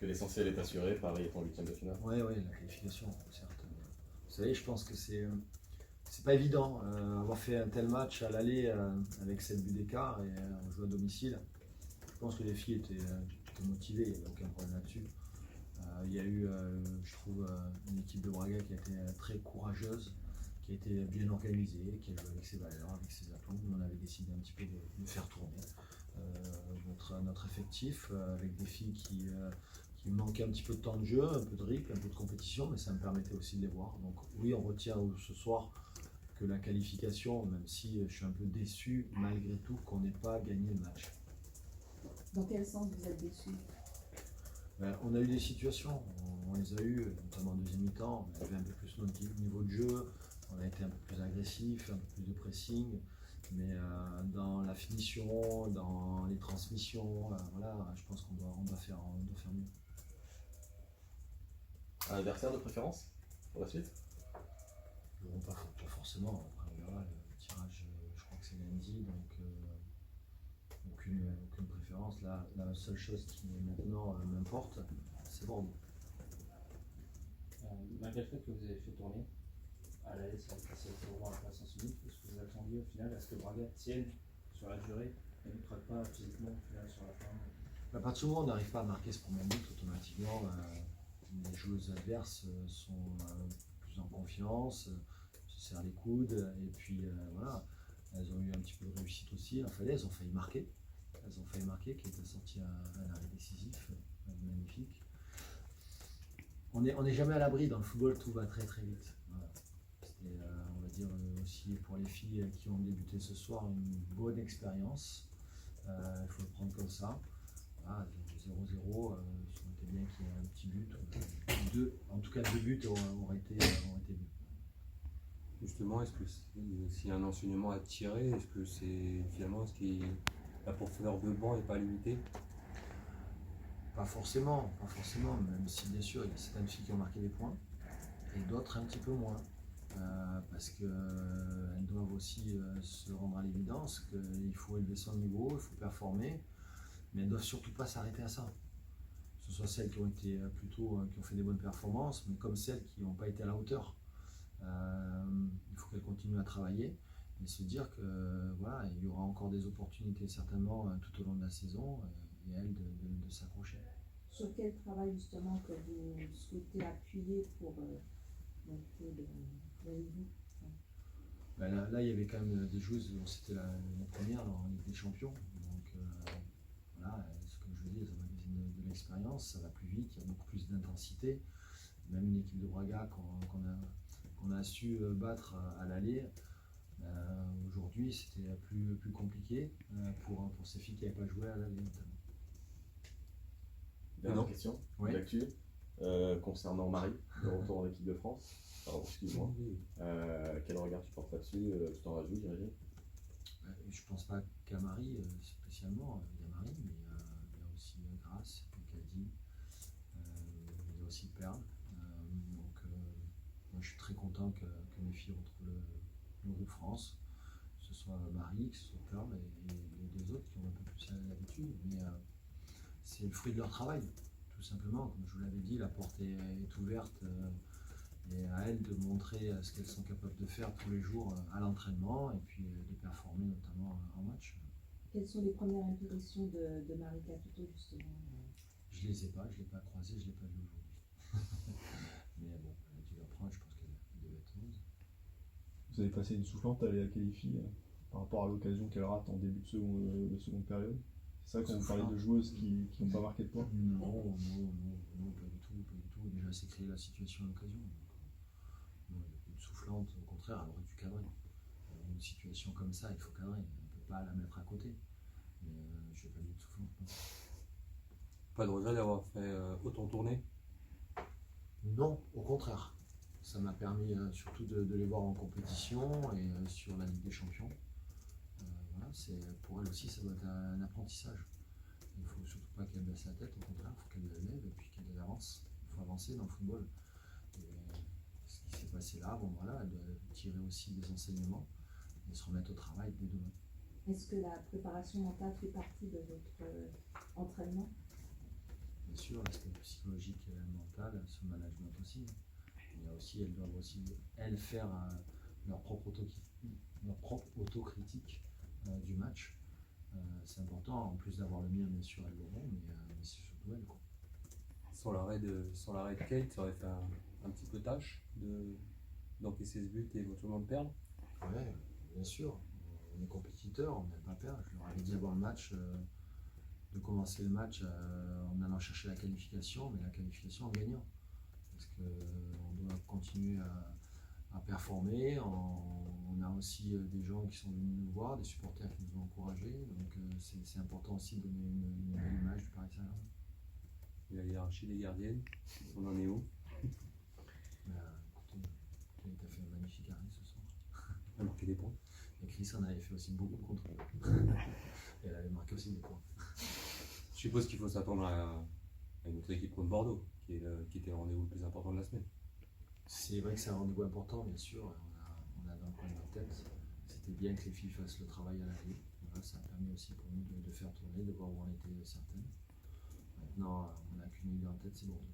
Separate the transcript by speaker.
Speaker 1: que l'essentiel est assuré, Paris est en huitième de finale.
Speaker 2: Oui, la qualification, certes. Vous savez, je pense que c'est pas évident avoir fait un tel match à l'aller avec 7 buts d'écart et on joue à domicile. Je pense que les filles étaient motivées, il n'y a aucun problème là-dessus. Il y a eu, je trouve, une équipe de Braga qui a été très courageuse, qui a été bien organisée, qui a joué avec ses valeurs, avec ses atouts. Nous, on avait décidé un petit peu de faire tourner notre effectif avec des filles qui manquaient un petit peu de temps de jeu, un peu de rythme, un peu de compétition, mais ça me permettait aussi de les voir. Donc oui, on retient ce soir que la qualification, même si je suis un peu déçu malgré tout qu'on n'ait pas gagné le match.
Speaker 3: Dans quel sens vous êtes déçu?
Speaker 2: On a eu des situations, on les a eues, notamment en deuxième mi-temps, on avait un peu plus notre niveau de jeu, on a été un peu plus agressif, un peu plus de pressing, mais dans la finition, dans les transmissions, voilà, je pense qu'on doit faire mieux.
Speaker 1: Un adversaire de préférence pour la suite?
Speaker 2: Non, pas forcément, après on verra, le tirage, je crois que c'est lundi, donc aucune préférence. Là, la seule chose qui maintenant m'importe, c'est Bordeaux.
Speaker 4: Malgré le fait que vous avez fait tourner à l'aller, ça a été assez pour la sens unique, est-ce que vous attendiez au final à ce que Braga tienne sur la durée et ne craque pas physiquement au final sur la fin?
Speaker 2: À partir du moment où on n'arrive pas à marquer ce premier but, automatiquement, les joueuses adverses sont plus en confiance, se serrent les coudes, et puis voilà, elles ont eu un petit peu de réussite aussi. Elles ont failli marquer. Qui était sorti un arrêt décisif, magnifique. On n'est jamais à l'abri dans le football, tout va très très vite. Voilà. C'était, on va dire aussi pour les filles qui ont débuté ce soir, une bonne expérience. Il faut le prendre comme ça. Voilà, 0-0, ça aurait été bien qu'il y ait un petit but. En tout cas, 2 buts auraient été mieux.
Speaker 5: Justement, est-ce que s'il y a un enseignement à tirer, est-ce que c'est finalement ce qui la profondeur de banc n'est pas limitée?
Speaker 2: Pas forcément, même si bien sûr il y a certaines filles qui ont marqué des points et d'autres un petit peu moins. Parce qu'elles doivent aussi se rendre à l'évidence qu'il faut élever son niveau, il faut performer, mais elles ne doivent surtout pas s'arrêter à ça. Que ce soit celles qui ont été qui ont fait des bonnes performances, mais comme celles qui n'ont pas été à la hauteur. Il faut qu'elles continuent à travailler et se dire que voilà, il y aura encore des opportunités certainement tout au long de la saison et elles de s'accrocher.
Speaker 3: Sur quel travail justement que vous souhaitez appuyer pour monter le niveau?
Speaker 2: Là, il y avait quand même des joueuses, c'était la première en Ligue des Champions, donc voilà, comme je vous dis, elles ont de l'expérience, ça va plus vite, il y a beaucoup plus d'intensité. Même une équipe de Braga qu'on a su battre à l'aller, aujourd'hui c'était plus compliqué pour ces filles qui n'avaient pas joué à l'aller notamment.
Speaker 1: Dernière question,
Speaker 2: oui.
Speaker 1: L'actu, concernant Marie, le retour en équipe de France. Pardon, excuse-moi. Quel regard tu portes là-dessus? Tu t'en rajoutes, j'imagine?
Speaker 2: Je pense pas qu'à Marie spécialement. Il y a Marie, mais il y a aussi Grace, Caddy, il y a aussi Perle. Donc moi je suis très content que mes filles retrouvent le groupe France, que ce soit Marie, que ce soit Perle et les deux autres qui ont un peu plus l'habitude. Mais c'est le fruit de leur travail, tout simplement. Comme je vous l'avais dit, la porte est ouverte et à elles de montrer ce qu'elles sont capables de faire tous les jours à l'entraînement et puis de performer notamment en match.
Speaker 3: Quelles sont les premières impressions de Marie Capito justement?
Speaker 2: Je les ai pas, je ne l'ai pas croisée, je ne l'ai pas vue aujourd'hui. Mais bon, elle a dû l'apprendre, je pense qu'elle devait être heureuse.
Speaker 6: Vous avez passé une soufflante à Léa Khelifi par rapport à l'occasion qu'elle rate en début de seconde période? C'est ça quand vous parlez de joueuses qui n'ont pas marqué de points?
Speaker 2: Non, pas du tout. Déjà, c'est créer la situation à l'occasion. Une soufflante, au contraire, elle aurait dû cadrer. Une situation comme ça, il faut cadrer. On ne peut pas la mettre à côté. Mais je n'ai pas dit de soufflante.
Speaker 5: Pas de regret d'avoir fait autant tourner? Non,
Speaker 2: au contraire. Ça m'a permis surtout de les voir en compétition et sur la Ligue des Champions. Voilà, pour elle aussi, ça doit être un apprentissage. Il ne faut surtout pas qu'elle baisse la tête, au contraire, il faut qu'elle la lève et puis qu'elle avance. Il faut avancer dans le football. Et ce qui s'est passé là, bon voilà, elle doit tirer aussi des enseignements et se remettre au travail dès demain.
Speaker 3: Est-ce que la préparation mentale fait partie de votre entraînement?
Speaker 2: bien sûr, l'aspect psychologique et mental, ce management aussi. Il y a aussi, elles doivent aussi, elles, faire leur propre autocritique du match. C'est important, en plus d'avoir le mien, bien sûr, elles l'auront, mais c'est surtout elles, quoi.
Speaker 5: Sans l'arrêt de Kate, ça aurait fait un petit peu tâche d'encaisser ce but et éventuellement de perdre.
Speaker 2: Ouais, bien sûr. On est compétiteurs, on n'aime pas perdre. Je leur avais dit avant le match de commencer le match en allant chercher la qualification, mais la qualification en gagnant. Parce qu'on doit continuer à performer. On a aussi des gens qui sont venus nous voir, des supporters qui nous ont encouragés. Donc c'est important aussi de donner une belle image du Paris Saint-Germain.
Speaker 5: Et la hiérarchie des gardiennes, on en est où?
Speaker 2: Écoutez, Kate a fait un magnifique arrêt ce soir.
Speaker 5: Elle a marqué des points.
Speaker 2: Et Chris en avait fait aussi beaucoup de contrôles. Et elle avait marqué aussi des points.
Speaker 5: Je suppose qu'il faut s'attendre à une autre équipe contre Bordeaux, qui était le rendez-vous le plus important de la semaine.
Speaker 2: C'est vrai que c'est un rendez-vous important, bien sûr. On a dans le coin de notre tête. C'était bien que les filles fassent le travail à l'aller. Voilà, ça a permis aussi pour nous de faire tourner, de voir où on était certaines. Maintenant, on n'a qu'une idée en tête, c'est Bordeaux.